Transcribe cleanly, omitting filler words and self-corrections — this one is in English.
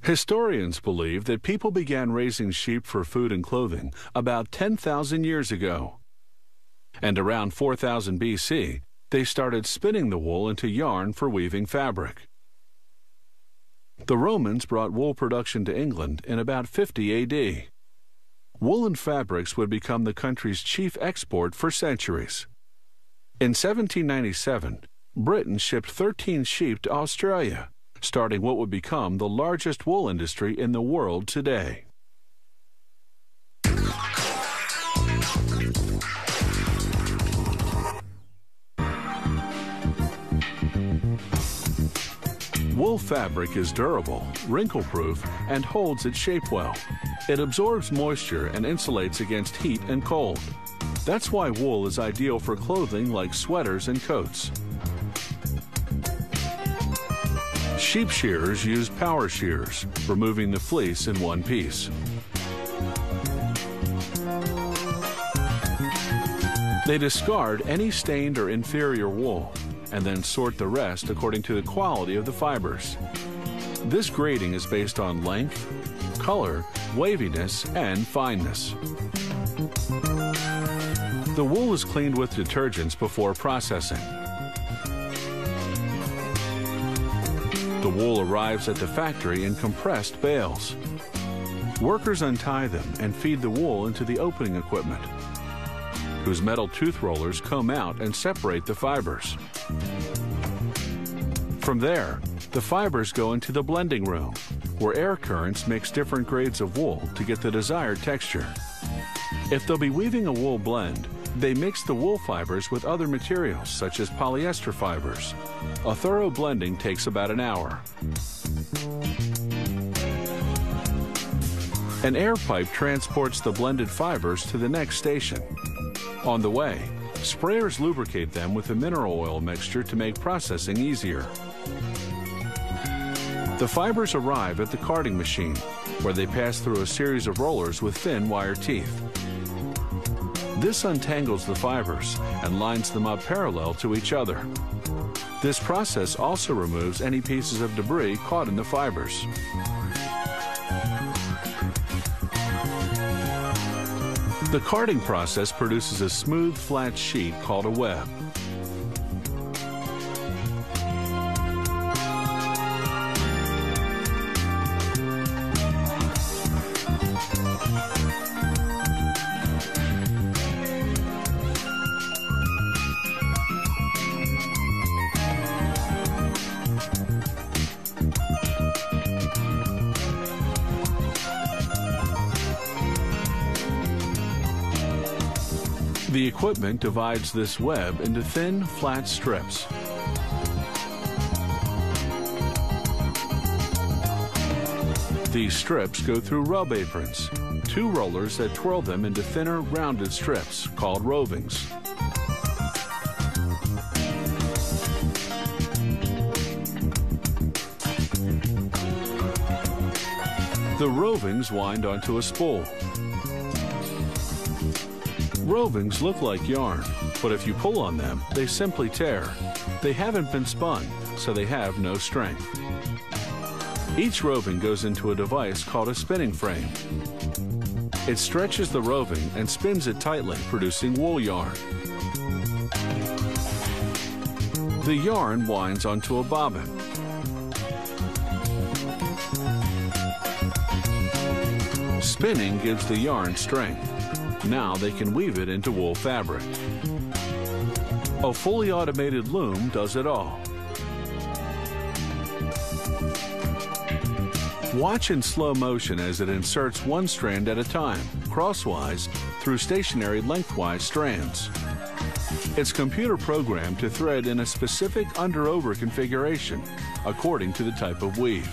Historians believe that people began raising sheep for food and clothing about 10,000 years ago. And around 4000 BC, they started spinning the wool into yarn for weaving fabric. The Romans brought wool production to England in about 50 AD. Woolen fabrics would become the country's chief export for centuries. In 1797, Britain shipped 13 sheep to Australia, starting what would become the largest wool industry in the world today. Wool fabric is durable, wrinkle-proof, and holds its shape well. It absorbs moisture and insulates against heat and cold. That's why wool is ideal for clothing like sweaters and coats. Sheep shearers use power shears, removing the fleece in one piece. They discard any stained or inferior wool and then sort the rest according to the quality of the fibers. This grading is based on length, color, waviness, and fineness. The wool is cleaned with detergents before processing. The wool arrives at the factory in compressed bales. Workers untie them and feed the wool into the opening equipment, whose metal tooth rollers comb out and separate the fibers. From there, the fibers go into the blending room, where air currents mix different grades of wool to get the desired texture. If they'll be weaving a wool blend, they mix the wool fibers with other materials, such as polyester fibers. A thorough blending takes about an hour. An air pipe transports the blended fibers to the next station. On the way, sprayers lubricate them with a mineral oil mixture to make processing easier. The fibers arrive at the carding machine, where they pass through a series of rollers with thin wire teeth. This untangles the fibers and lines them up parallel to each other. This process also removes any pieces of debris caught in the fibers. The carding process produces a smooth, flat sheet called a web. The equipment divides this web into thin, flat strips. These strips go through rub aprons, two rollers that twirl them into thinner, rounded strips called rovings. The rovings wind onto a spool. Rovings look like yarn, but if you pull on them, they simply tear. They haven't been spun, so they have no strength. Each roving goes into a device called a spinning frame. It stretches the roving and spins it tightly, producing wool yarn. The yarn winds onto a bobbin. Spinning gives the yarn strength. Now they can weave it into wool fabric. A fully automated loom does it all. Watch in slow motion as it inserts one strand at a time, crosswise, through stationary lengthwise strands. It's computer programmed to thread in a specific under-over configuration, according to the type of weave.